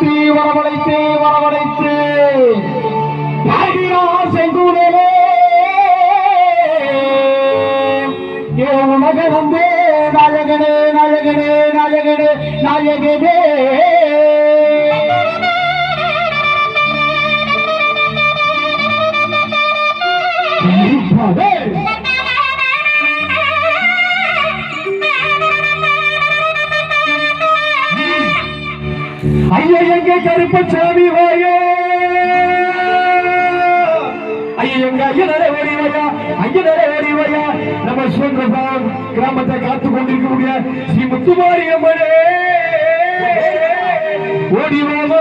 வரவழைத்து வரவழைத்து வரவழைத்து செங்கூரே உலக வந்து நாயகனே நாயகனே நாயகனே நாயகனே ஐயா எங்க கருப்பசாமி வாயே ஐயா எங்க ஐயனரே ஓடிவையா ஐயனரே ஓடிவையா நம்ம சுந்தரபான் கிராமத்தை காத்துக் கொண்டிருக்கக்கூடிய ஸ்ரீ முத்துமாரி அம்மனே ஓடிவாமா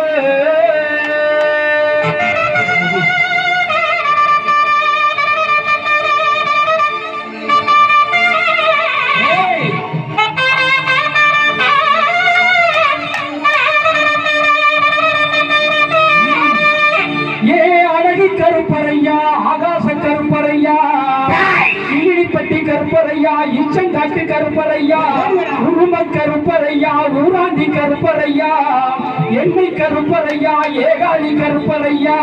கருப்பரையா ஆகாச கருப்பரையா இங்கிலிப்பட்டி கருப்பரையா இச்சங்காட்டு கருப்பரையா உரும கருப்பரையா ஊராண்டி கருப்பரையா எண்ணெய் கருப்பரையா ஏகாலி கருப்பரையா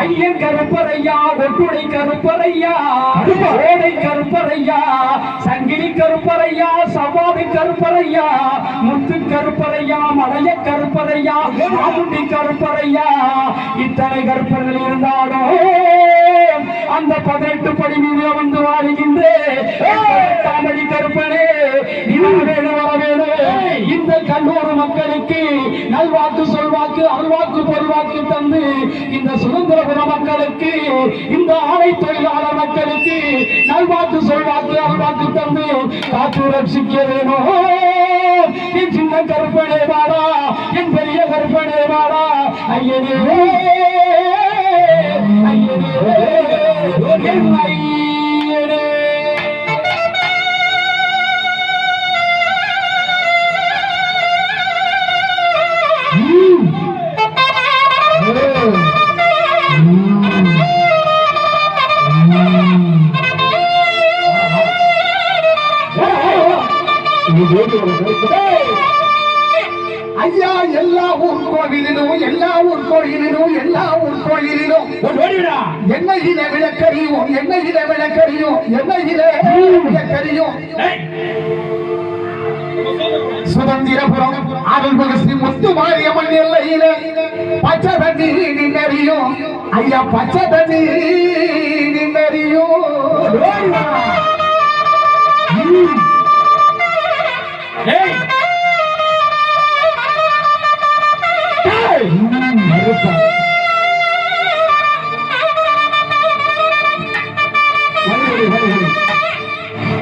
ஐயன் கருப்பரையா ஒட்டுடை கருப்பரையா ஓடை கருப்பரையா சங்கிலி கருப்பரையா சவாதி கருப்பரையா முத்து கருப்பரையா மலைய கருப்பரையா மாமுண்டி கருப்பரையா இத்தனை கருப்பர்கள் இருந்தாலும் அந்த 18 படி மீது வந்து வாழ்கின்றேன் கருப்பனே இந்த கல்லூர் மக்களுக்கு நல்வாக்கு சொல்வாக்கு அல்வாக்கு பொருள்வாக்கு தந்து இந்த சுதந்திரபுர மக்களுக்கு இந்த ஆலை தொழிலாளர் மக்களுக்கு நல்வாக்கு சொல்வாக்கு அல்வாக்கு தந்து காத்து ரட்சிக்க வேணும் என் சின்ன கருப்பனே வாடா என் பெரிய கருப்பனே வாடா ஐயனே ஐயனே என் ஐயனே ஐயா எல்லா ஊர் கோவிலிலும் எல்லா ஊர் கோயிலிலும் எல்லா ஊர் கோயிலிலும் எண்ணெயில விளக்கறியும் எண்ணெயில விளக்கறியும் எண்ணெயில விளக்கறியும் சுதந்திரபுரம் அருள்மிகு ஸ்ரீ முத்துமாரியம்மன் எல்லையில பச்சை தண்ணி நின்னறியும் ஐயா பச்சை தண்ணி நின்னறியும்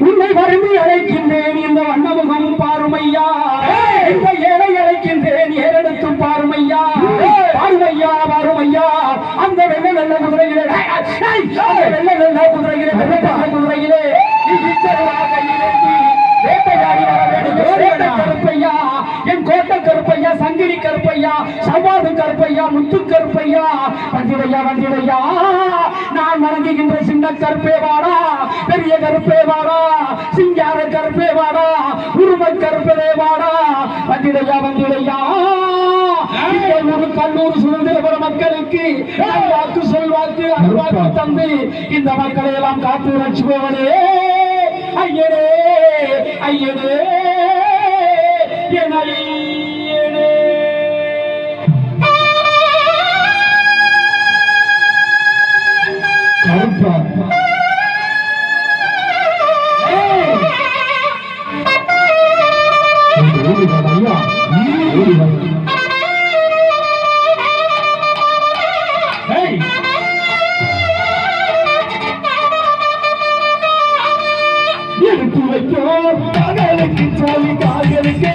உன்னை வருந்தி அழைக்கின்றேன் இந்த வண்ணமுகம் பாருமையா இந்த ஏழை அழைக்கின்றேன் ஏறெடுத்தும் பாருமையா பாருமையா பாருமையா அந்த வெள்ள வெள்ள குதிரையிலே வெள்ள வெள்ள குதிரையிலே வெள்ள குதிரையிலே வேட்டையாடி வர வேண்டும் கருப்பையா என் கோட்டை கருப்பையா சங்கிலி கருப்பையா சவாது கருப்பையா முத்து கருப்பையா வந்திரையா வந்திரையா நான் வணங்குகின்ற சின்ன கருப்பே வாடா பெரிய கருப்பே வாடா சிங்கார கருப்பே வாடா உரும கருப்பே வாடா வந்திரையா வந்திரையா ஒரு கல்லூர் சுதந்திரபுர மக்களுக்கு வாக்கு சொல்வாக்கு அருள்வாக்கு தந்து இந்த மக்களை எல்லாம் காத்து ரட்சிப்பவனே ஐயனே ஐயனே என் ஐயனே கருப்பா ஐயா எடுத்து வைக்கும் காதலுக்கு சொல்லி காதலுக்கு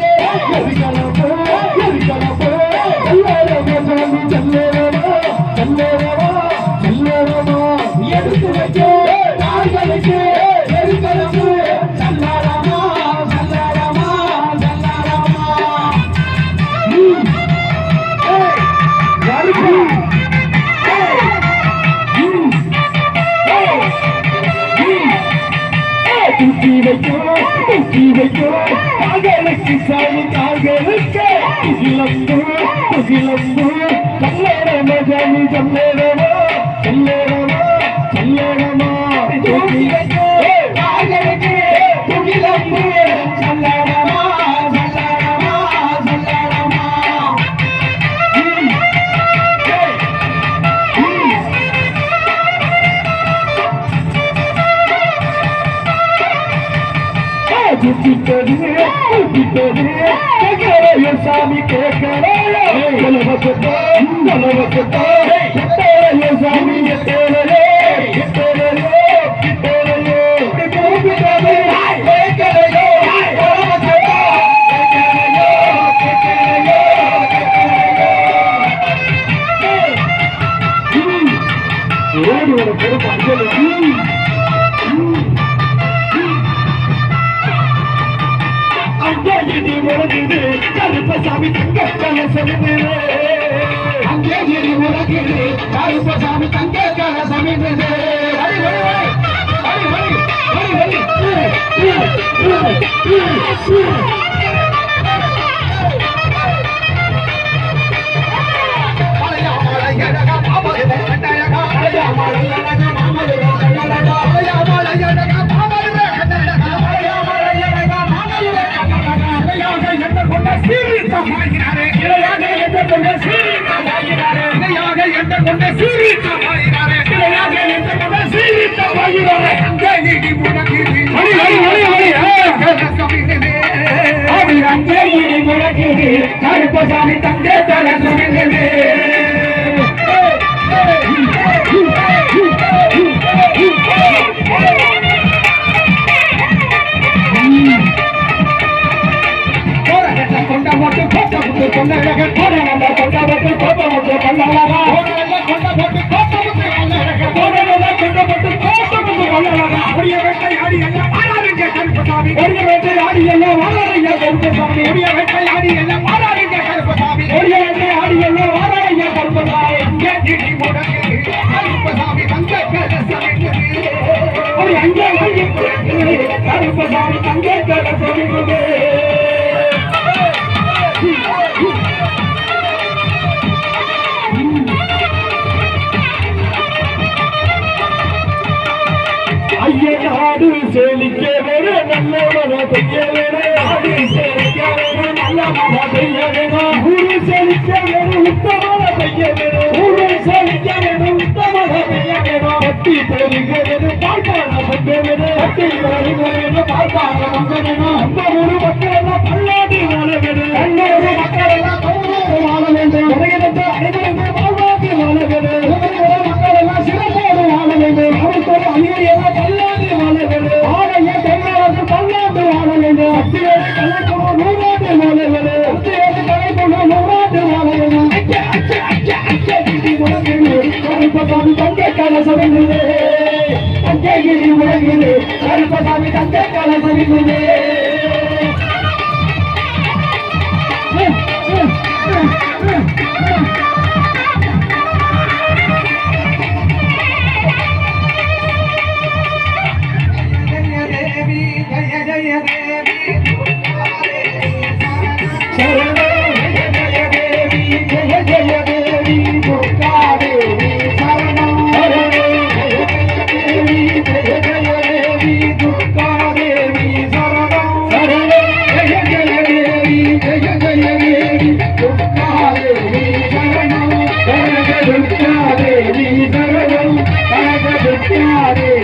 முகிலம்பு கல்லேரம ஜாமி சல்லேரமா சல்லேரமா சல்லேரமா தூக்கிலையோ கால்களுக்கு முகிலம்பு சல்லேரமா சல்லேரமா சல்லேரமா குட்டிட்டது குட்டிட்டது கேட்கலையோ சாமி கேட்கலையோ கலவக்கத்தோ கலவக்கத்தோ கேட்கலையோ சாமி கேட்கலையோ கேட்கலையோ கேட்கலையோ குட்டிட்டது கேட்கலையோ கலவக்கத்தோ கேட்கலையோ கேட்கலையோ கேட்கலையோ ஓடி வர பொறுப்பு அஞ்சலி அங்கேயிடி உலகுது கருப்பசாமி தங்க கலசமிது அங்கேயிடி உலகுது கருப்பசாமி தங்க கலசமிது ஹரி ஹரி ஹரி ஹரி ஹரி கருப்பசாமி தங்க தலசமிது கொண்ட போட்டு கோட்டை முட்டு கொண்டழக போனவங்க கொண்ட போட்டு கோட்டை முட்டு கொண்டழகா கொண்ட போட்டு கோட்டை முட்டு கொண்டழக போனவங்க கொண்ட போட்டு கோட்டை முட்டு கொண்டழகா ஒடிய வேட்டை ஆடி எல்லாம் வாழாருங்க கருப்பசாமி ஒடிய வேட்டை ஆடி எல்லாம் வாழாருங்க கருப்பசாமி ஒடிய வேட்டை ஆடி எல்லாம் வாழாருங்க கருப்பசாமி ஒடிய வேட்டை ஆடி எல்லாம் வாழாருங்க கருப்பசாமி அங்கே திடி முடங்கு கருப்பசாமி தங்க கலசமிது ஒரு அங்கே கருப்பசாமி தங்க கலசமிது ஐயனாடு செழிக்க வேணும் நல்ல மன பெய்ய வேணும் ஆடு செழிக்க வேணும் நல்ல மன பெய்ய வேணும் ஊரு செழிக்க வேணும் உத்தமன பெய்ய வேணும் ஊரு செழிக்க வேணும் உத்தமன பெய்ய வேணும் பட்டி பெருக வேணும் பார்ப்பான பங்க வேணும் பட்டி பெருக வேணும் பார்ப்பான பங்க வேணும் அந்த ஊரு மக்கள் எல்லாம் பல்லாடி வாழ வேணும் கண்ணூரு மக்கள் எல்லாம் கௌரவம் வாழ வேண்டும் உலகத்தை அனைவருமே வாழ்வாக்கி வாழ வேண்டும் மக்கள் எல்லாம் சிறப்போடு வாழ வேண்டும் அவருக்கு ஒரு அணியெல்லாம் பல்லாண்டு வாழ வேண்டும் ஆலைய கையாளர்கள் பல்லாண்டு வாழ வேண்டும் அத்தியோடு கலைக்குழு நூறாண்டு வாழ வேண்டும் அத்தியோடு கலைக்குழு நூறாண்டு வாழ வேண்டும் கருப்பசாமி தங்க கலசமிது அங்கேகிரி உலகிது கருப்பசாமி தங்க கலசமிது Hare